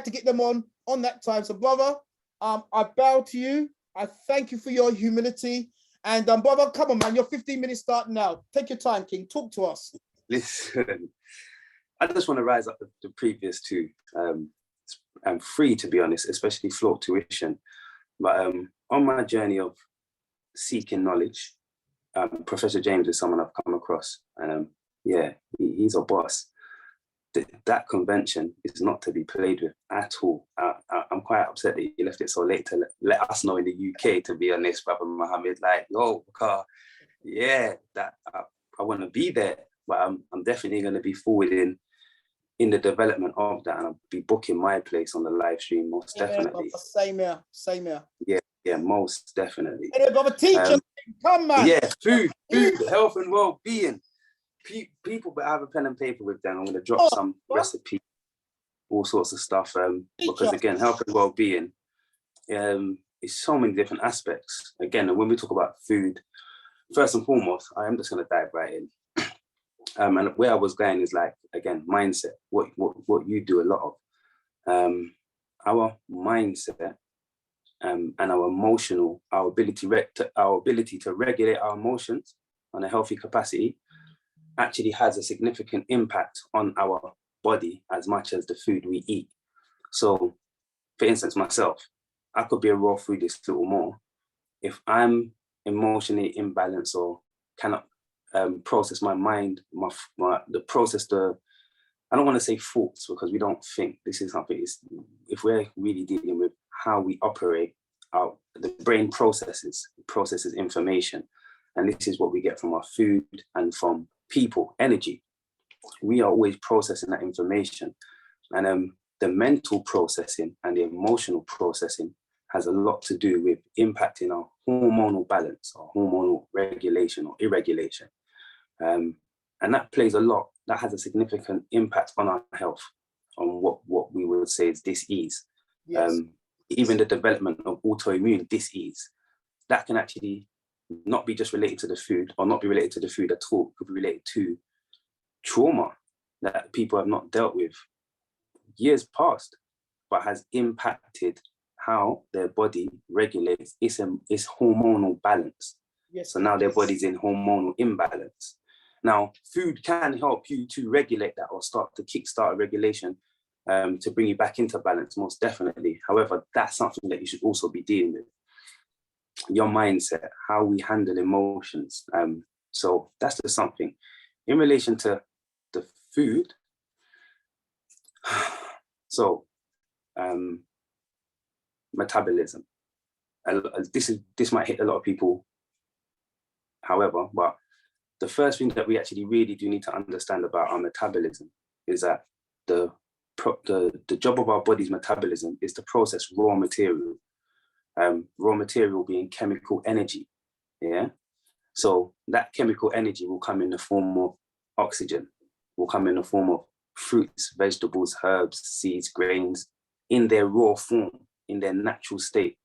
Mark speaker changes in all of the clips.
Speaker 1: had to get them on that time. So, brother, I bow to you. I thank you for your humility. And brother, come on, man, your 15 minutes starting now. Take your time, King. Talk to us.
Speaker 2: Listen, I just want to rise up the previous two. I'm free, to be honest, especially float tuition. But on my journey of seeking knowledge, Professor James is someone I've come across. And yeah, he's a boss. That convention is not to be played with at all. I'm quite upset that you left it so late to let us know in the UK, to be honest, Brother Mohammed. Like, yo, yeah, that I want to be there, but I'm definitely going to be forward in the development of that, and I'll be booking my place on the live stream, most definitely.
Speaker 1: Same here.
Speaker 2: Yeah, most definitely.
Speaker 1: Hey, brother, teacher, come, man.
Speaker 2: Yeah, food, health and well-being. People that have a pen and paper with them, I'm going to drop some recipes, all sorts of stuff, because again, health and well-being is so many different aspects. Again, and when we talk about food, first and foremost, I am just going to dive right in. And where I was going is, like, again, mindset, what you do a lot of. Our mindset and our emotional, our ability to regulate our emotions on a healthy capacity actually has a significant impact on our body as much as the food we eat. So, for instance, myself, I could be a raw foodist a little more. If I'm emotionally imbalanced or cannot process my mind, I don't want to say thoughts, because we don't think. This is something, if we're really dealing with how we operate, the brain processes information. And this is what we get from our food and from people, energy. We are always processing that information. And the mental processing and the emotional processing has a lot to do with impacting our hormonal balance, or hormonal regulation or irregulation. And that plays a lot, that has a significant impact on our health, on what we would say is dis-ease. Yes. Even the development of autoimmune dis-ease, that can actually not be just related to the food, or not be related to the food at all. It could be related to trauma that people have not dealt with years past, but has impacted how their body regulates its hormonal balance. Yes. So now their body's in hormonal imbalance. Now, food can help you to regulate that, or start to kickstart a regulation to bring you back into balance, most definitely. However, that's something that you should also be dealing with. Your mindset, how we handle emotions. So that's just something. In relation to the food, so metabolism. This might hit a lot of people, however, but the first thing that we actually really do need to understand about our metabolism is that the job of our body's metabolism is to process raw material. Raw material being chemical energy, yeah? So that chemical energy will come in the form of oxygen, will come in the form of fruits, vegetables, herbs, seeds, grains, in their raw form, in their natural state.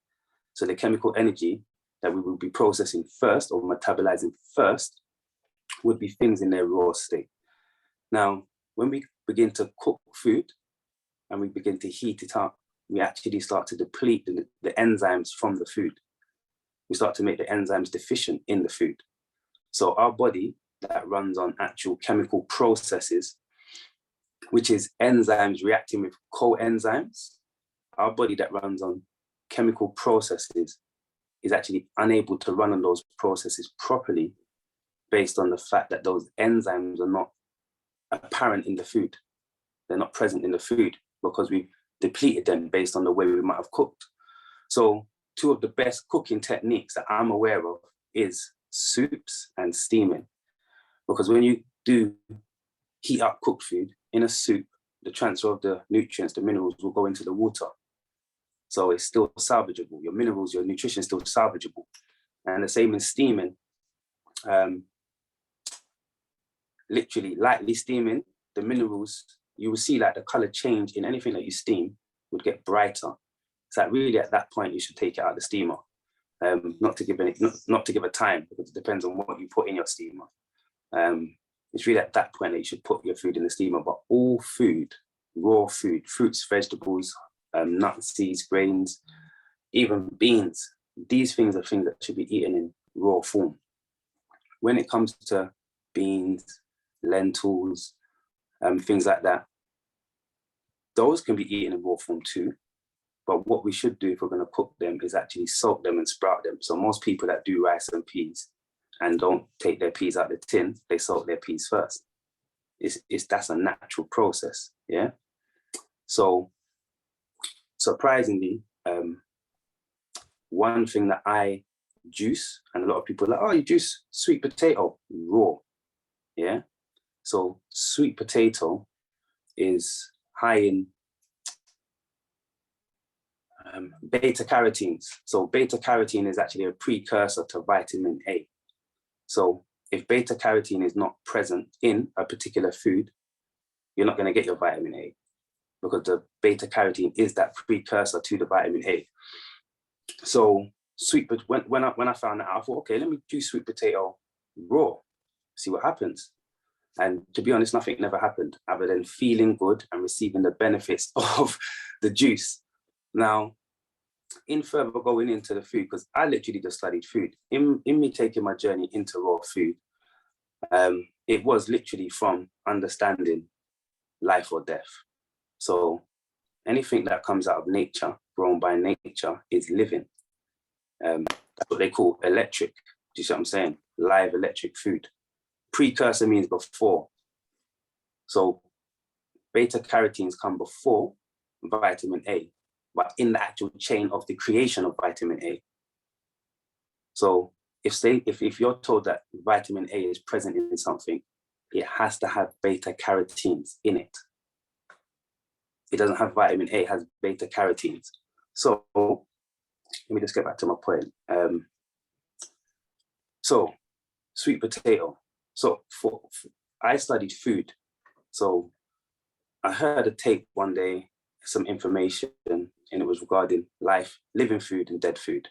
Speaker 2: So the chemical energy that we will be processing first, or metabolizing first, would be things in their raw state. Now, when we begin to cook food and we begin to heat it up, we actually start to deplete the enzymes from the food. We start to make the enzymes deficient in the food. So our body that runs on actual chemical processes, which is enzymes reacting with coenzymes, our body that runs on chemical processes is actually unable to run on those processes properly, based on the fact that those enzymes are not apparent in the food. They're not present in the food because we've depleted them based on the way we might have cooked. So two of the best cooking techniques that I'm aware of is soups and steaming. Because when you do heat up cooked food in a soup, the transfer of the nutrients, the minerals will go into the water. So it's still salvageable. Your minerals, your nutrition is still salvageable. And the same in steaming. Literally lightly steaming, the minerals, you will see like the color change in anything that you steam would get brighter. So that really at that point, you should take it out of the steamer. Not to give a time, because it depends on what you put in your steamer. It's really at that point that you should put your food in the steamer. But all food, raw food, fruits, vegetables, nuts, seeds, grains, even beans. These things are things that should be eaten in raw form. When it comes to beans, lentils, things like that, those can be eaten in raw form too. But what we should do if we're going to cook them is actually soak them and sprout them. So most people that do rice and peas and don't take their peas out of the tin, they soak their peas first. That's a natural process, yeah? So surprisingly, one thing that I juice, and a lot of people are like, oh, you juice sweet potato raw, yeah? So sweet potato is high in beta carotenes. So beta carotene is actually a precursor to vitamin A. So if beta carotene is not present in a particular food, you're not going to get your vitamin A, because the beta carotene is that precursor to the vitamin A. So when I found that out, I thought, okay, let me do sweet potato raw, see what happens. And to be honest, nothing never happened other than feeling good and receiving the benefits of the juice. Now, in further going into the food, because I literally just studied food, in me taking my journey into raw food, it was literally from understanding life or death. So anything that comes out of nature, grown by nature, is living. That's what they call electric. Do you see what I'm saying? Live electric food. Precursor means before. So beta carotenes come before vitamin A, but in the actual chain of the creation of vitamin A. So if you're told that vitamin A is present in something, it has to have beta carotenes in it. It doesn't have vitamin A, it has beta carotenes. So let me just get back to my point. So sweet potato. So I studied food. So I heard a tape one day, some information, and it was regarding life, living food and dead food.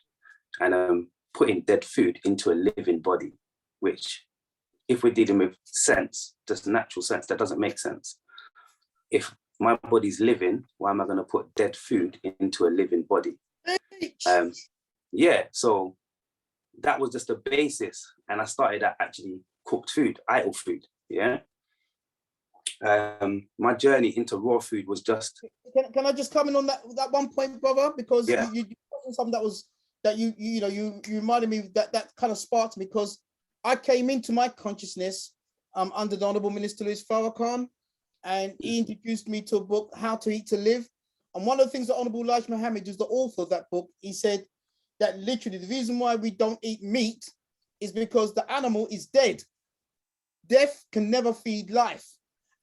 Speaker 2: And putting dead food into a living body, which if we're dealing with sense, just natural sense, that doesn't make sense. If my body's living, why am I going to put dead food into a living body? Yeah, so that was just the basis. And I started at actually cooked food, idle food, yeah? My journey into raw food was just...
Speaker 1: Can I just come in on that one point, brother? Because
Speaker 2: yeah.
Speaker 1: you something that you reminded me that kind of sparked me, because I came into my consciousness under the Honorable Minister Louis Farrakhan, and he introduced me to a book, How to Eat to Live. And one of the things that Honorable Elijah Muhammad, who's the author of that book, he said that literally the reason why we don't eat meat is because the animal is dead. Death can never feed life.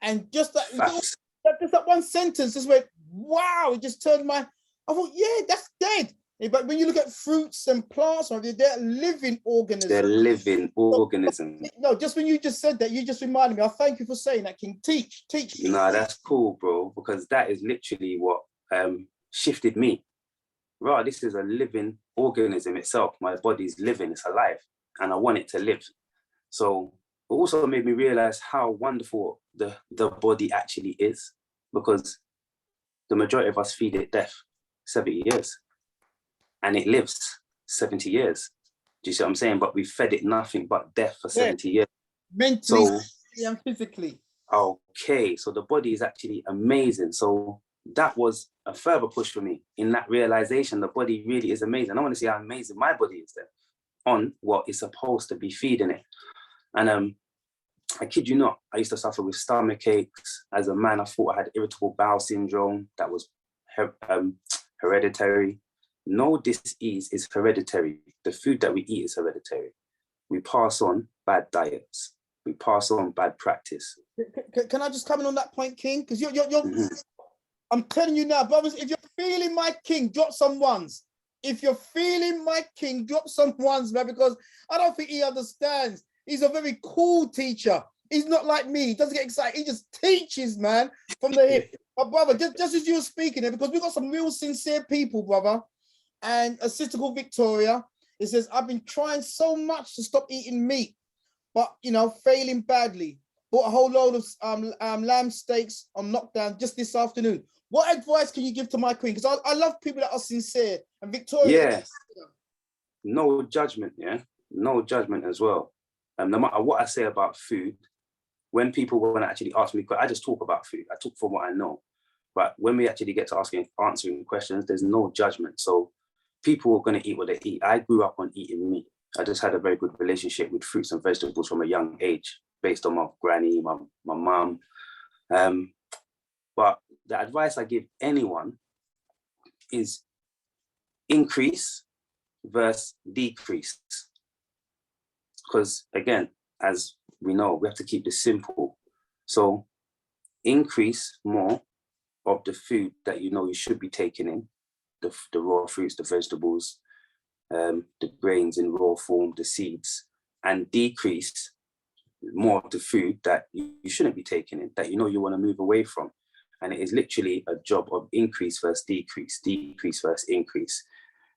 Speaker 1: And just that one sentence just went, wow, it just turned I thought, yeah, that's dead. But when you look at fruits and plants, they're living organisms.
Speaker 2: They're living organisms.
Speaker 1: No, just when you just said that, you just reminded me. I thank you for saying that, King. Teach.
Speaker 2: No, that's cool, bro, because that is literally what shifted me. Right, this is a living organism itself. My body's living, it's alive, and I want it to live. So it also made me realize how wonderful the body actually is, because the majority of us feed it death 70 years. And it lives 70 years. Do you see what I'm saying? But we fed it nothing but death for 70 years.
Speaker 1: Mentally and physically.
Speaker 2: Okay, so the body is actually amazing. So that was a further push for me in that realization. The body really is amazing. I want to see how amazing my body is there on what is supposed to be feeding it. And I kid you not, I used to suffer with stomach aches. As a man, I thought I had irritable bowel syndrome that was hereditary. No disease is hereditary. The food that we eat is hereditary. We pass on bad diets. We pass on bad practice.
Speaker 1: Can I just come in on that point, King? Because you're I'm telling you now, brothers, if you're feeling my King, drop some ones. If you're feeling my King, drop some ones, man, because I don't think he understands. He's a very cool teacher. He's not like me. He doesn't get excited. He just teaches, man, from the hip. But brother, just as you were speaking there, because we've got some real sincere people, brother. And a sister called Victoria, it says, I've been trying so much to stop eating meat, but, failing badly. Bought a whole load of lamb steaks on knockdown just this afternoon. What advice can you give to my queen? Because I love people that are sincere. And Victoria.
Speaker 2: Yeah. No judgment, yeah? No judgment as well. No matter what I say about food, when people want to actually ask me, I just talk about food. I talk from what I know. But when we actually get to answering questions, there's no judgment. So people are going to eat what they eat. I grew up on eating meat. I just had a very good relationship with fruits and vegetables from a young age, based on my granny, my mum. But the advice I give anyone is increase versus decrease. Because again, as we know, we have to keep this simple. So increase more of the food that you know you should be taking in, the raw fruits, the vegetables, the grains in raw form, the seeds, and decrease more of the food that you shouldn't be taking in, that you know you want to move away from. And it is literally a job of increase versus decrease, decrease versus increase.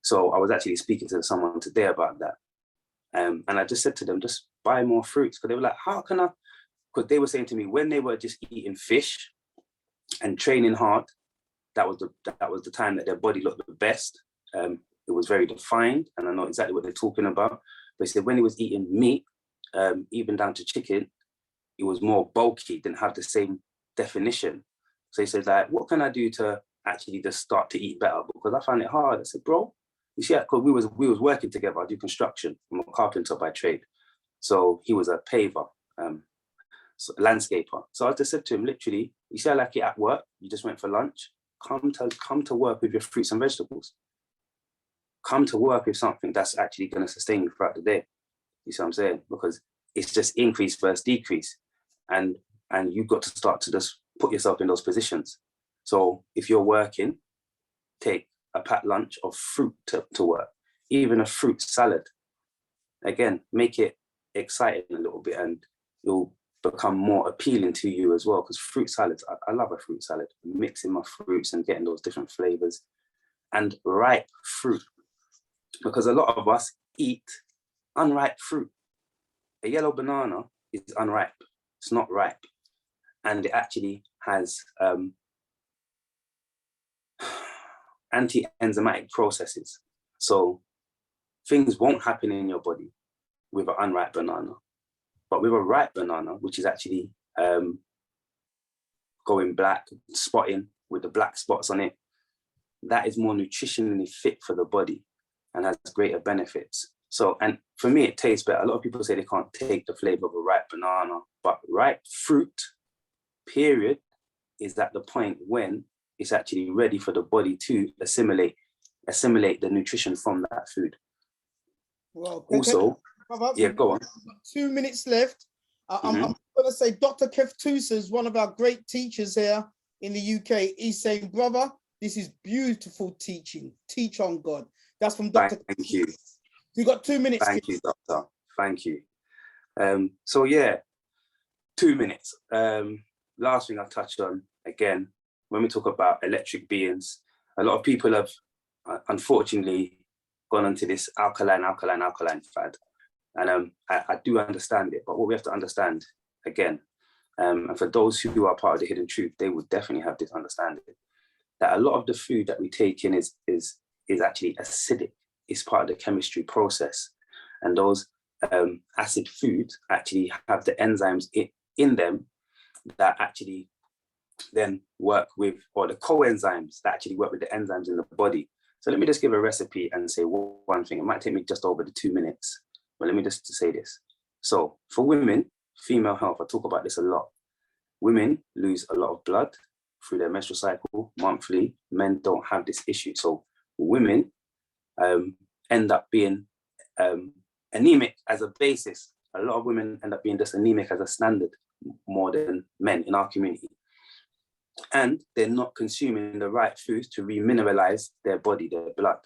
Speaker 2: So I was actually speaking to someone today about that. And I just said to them, just buy more fruits. Because they were like, how can I? Because they were saying to me, when they were just eating fish and training hard, that was the time that their body looked the best. It was very defined, and I know exactly what they're talking about. But they said when he was eating meat, even down to chicken, it was more bulky, didn't have the same definition. So he said, like, what can I do to actually just start to eat better? Because I found it hard. I said, bro, you see, because we was working together. I do construction. I'm a carpenter by trade. So he was a paver, so landscaper. So I just said to him, literally, you see, I like it at work. You just went for lunch. Come to work with your fruits and vegetables. Come to work with something that's actually going to sustain you throughout the day. You see what I'm saying? Because it's just increase versus decrease. And you've got to start to just put yourself in those positions. So if you're working, take a packed lunch of fruit to work, even a fruit salad. Again, make it exciting a little bit, and it'll become more appealing to you as well. Because fruit salads, I love a fruit salad, mixing my fruits and getting those different flavors. And ripe fruit, because a lot of us eat unripe fruit. A yellow banana is unripe. It's not ripe. And it actually has anti-enzymatic processes. So things won't happen in your body with an unripe banana. But with a ripe banana, which is actually going black, spotting with the black spots on it, that is more nutritionally fit for the body and has greater benefits. So, and for me, it tastes better. A lot of people say they can't take the flavor of a ripe banana, but ripe fruit, period, is at the point when it's actually ready for the body to assimilate the nutrition from that food.
Speaker 1: Well,
Speaker 2: also, yeah, go on.
Speaker 1: 2 minutes left. I'm going to say Dr. Kev Tusa is one of our great teachers here in the UK. He's saying, brother, this is beautiful teaching. Teach on God. That's from Dr.
Speaker 2: Thank you.
Speaker 1: You got 2 minutes.
Speaker 2: Thank you, doctor. Thank you. So yeah, 2 minutes. Last thing I'll touch on, again, when we talk about electric beings, a lot of people have unfortunately gone into this alkaline fad. And I do understand it, but what we have to understand, again, and for those who are part of the hidden truth, they would definitely have this understanding, that a lot of the food that we take in is actually acidic. It's part of the chemistry process. And those acid foods actually have the enzymes in them that actually then work with, or the coenzymes that actually work with the enzymes in the body. So let me just give a recipe and say one thing. It might take me just over the 2 minutes, but let me just say this. So for women, female health, I talk about this a lot. Women lose a lot of blood through their menstrual cycle monthly. Men don't have this issue. So women end up being anemic as a basis. A lot of women end up being just anemic as a standard more than men in our community. And they're not consuming the right foods to remineralize their body, their blood.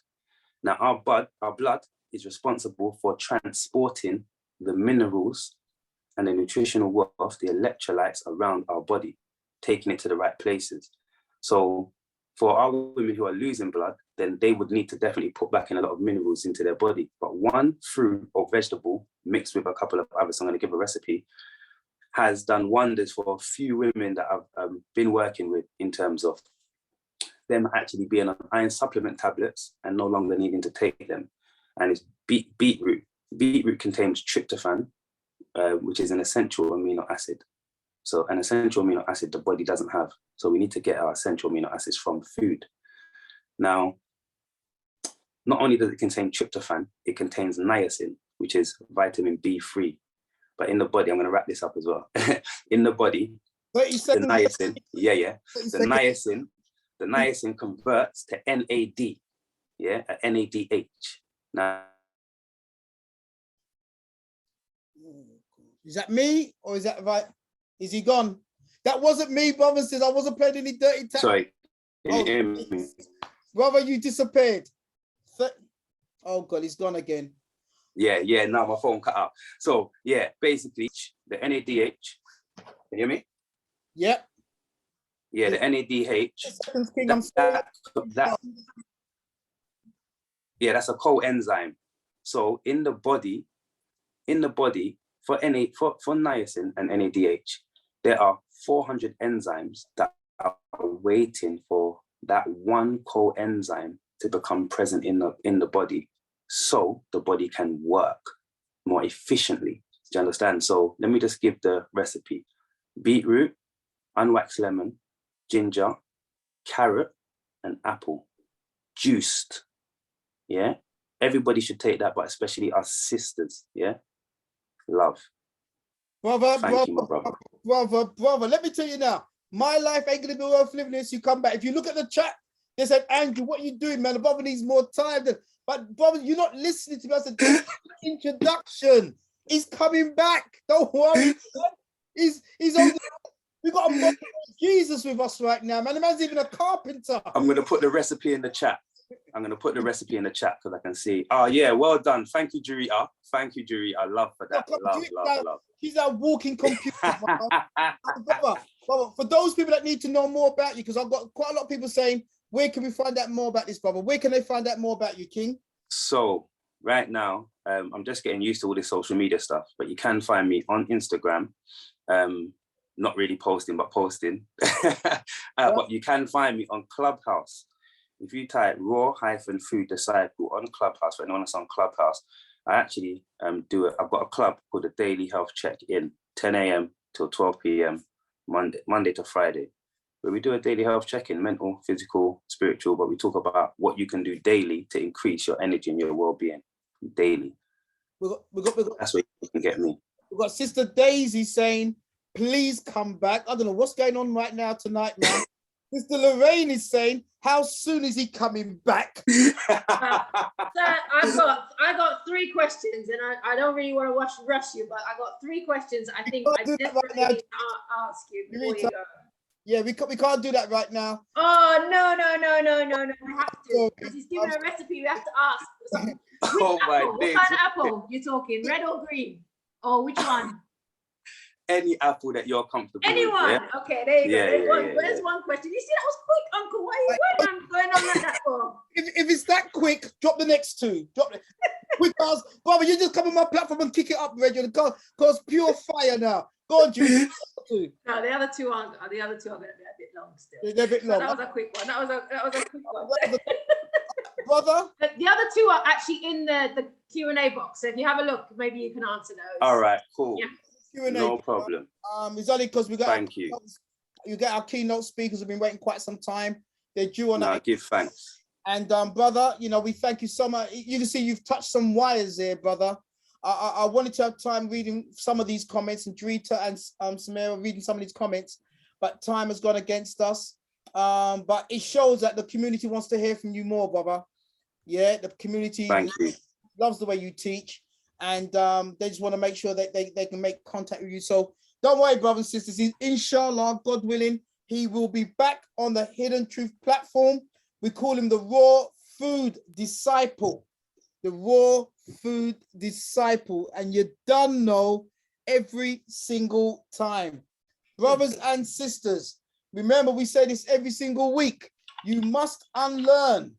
Speaker 2: Now, our blood is responsible for transporting the minerals and the nutritional wealth, the electrolytes around our body, taking it to the right places. So for our women who are losing blood, then they would need to definitely put back in a lot of minerals into their body. But one fruit or vegetable mixed with a couple of others, I'm going to give a recipe, has done wonders for a few women that I've been working with in terms of them actually being on iron supplement tablets and no longer needing to take them. And it's beetroot. Beetroot contains tryptophan, which is an essential amino acid. So an essential amino acid the body doesn't have. So we need to get our essential amino acids from food. Now, not only does it contain tryptophan, it contains niacin, which is vitamin B3. But in the body, I'm going to wrap this up as well. In the body, the niacin, the niacin converts to NAD, NADH. Now,
Speaker 1: is that me or is that right? Is he gone? That wasn't me, brother. Says I wasn't playing any dirty tactics.
Speaker 2: Sorry, can you hear me?
Speaker 1: Brother, you disappeared. Oh God, he's gone again.
Speaker 2: Yeah, now my phone cut out. So yeah, basically the NADH, can you hear me?
Speaker 1: Yep.
Speaker 2: Yeah, the NADH, that's a coenzyme. So in the body, for niacin and NADH, there are 400 enzymes that are waiting for that one coenzyme to become present in the body, so the body can work more efficiently. Do you understand? So let me just give the recipe: beetroot, unwaxed lemon, ginger, carrot, and apple, juiced. Yeah, everybody should take that, but especially us sisters. Yeah, love.
Speaker 1: Brother,
Speaker 2: Thank you, my brother.
Speaker 1: Brother, let me tell you now, my life ain't gonna be worth living unless you come back. If you look at the chat, they said, Andrew, what are you doing, man? The brother needs more time. But brother, you're not listening to me. I said, introduction. He's coming back. Don't worry. He's on. We got a Jesus with us right now, man. The man's even a carpenter.
Speaker 2: I'm gonna put the recipe in the chat. Because I can see. Oh yeah, well done. Thank you, Jurita. Love for that. Love.
Speaker 1: He's a walking computer. brother, for those people that need to know more about you, because I've got quite a lot of people saying, where can we find out more about this, brother? Where can they find out more about you, King?
Speaker 2: So right now, I'm just getting used to all this social media stuff, but you can find me on Instagram. Not really posting, but posting. But you can find me on Clubhouse. If you type raw-food disciple on Clubhouse, for anyone that's on Clubhouse, I actually I've got a club called the Daily Health Check-In, 10 a.m. till 12 p.m. Monday to Friday, where we do a daily health check-in, mental, physical, spiritual, but we talk about what you can do daily to increase your energy and your well-being daily. That's where you can get me.
Speaker 1: We've got Sister Daisy saying, please come back. I don't know what's going on right now tonight, man. Sister Lorraine is saying, how soon is he coming back?
Speaker 3: So I got 3 questions, and I don't really want to rush you, but I got 3 questions I think I definitely need to ask you before you go.
Speaker 1: Yeah, we can't do that right now.
Speaker 3: Oh, no. We have to. Because he's given a recipe, we have to ask.
Speaker 2: Oh my
Speaker 3: what kind of apple you're talking? Red or green? Or which one?
Speaker 2: Any apple that you're comfortable
Speaker 3: Anyone?
Speaker 2: with. Yeah?
Speaker 3: Okay, there you go. There's one question. You see, that was quick, Uncle. Why are you going on like that for?
Speaker 1: If it's that quick, drop the next 2. Drop it. Because, brother, you just come on my platform and kick it up, Reggie. Cause pure fire now. Go on, Judy.
Speaker 3: No, the other two are going to be a bit long still.
Speaker 1: They're a bit long.
Speaker 3: That was a quick one. That was a quick one.
Speaker 1: Brother?
Speaker 3: But the other 2 are actually in the Q&A box. So if you have a look, maybe you can answer those.
Speaker 2: All right, cool.
Speaker 3: Yeah.
Speaker 1: Q&A,
Speaker 2: no problem.
Speaker 1: It's only because we got.
Speaker 2: Thank you.
Speaker 1: You get our keynote speakers have been waiting quite some time. They're due on.
Speaker 2: No, give thanks.
Speaker 1: And brother, we thank you so much. You can see you've touched some wires there, brother. I wanted to have time reading some of these comments, and Drita and Samira reading some of these comments, but time has gone against us. But it shows that the community wants to hear from you more, brother. Yeah, the community loves the way you teach. And they just want to make sure that they can make contact with you. So don't worry, brothers and sisters. Inshallah, God willing, he will be back on the Hidden Truth platform. We call him the Raw Food Disciple. The Raw Food Disciple. And you done know every single time. Brothers and sisters, remember we say this every single week. You must unlearn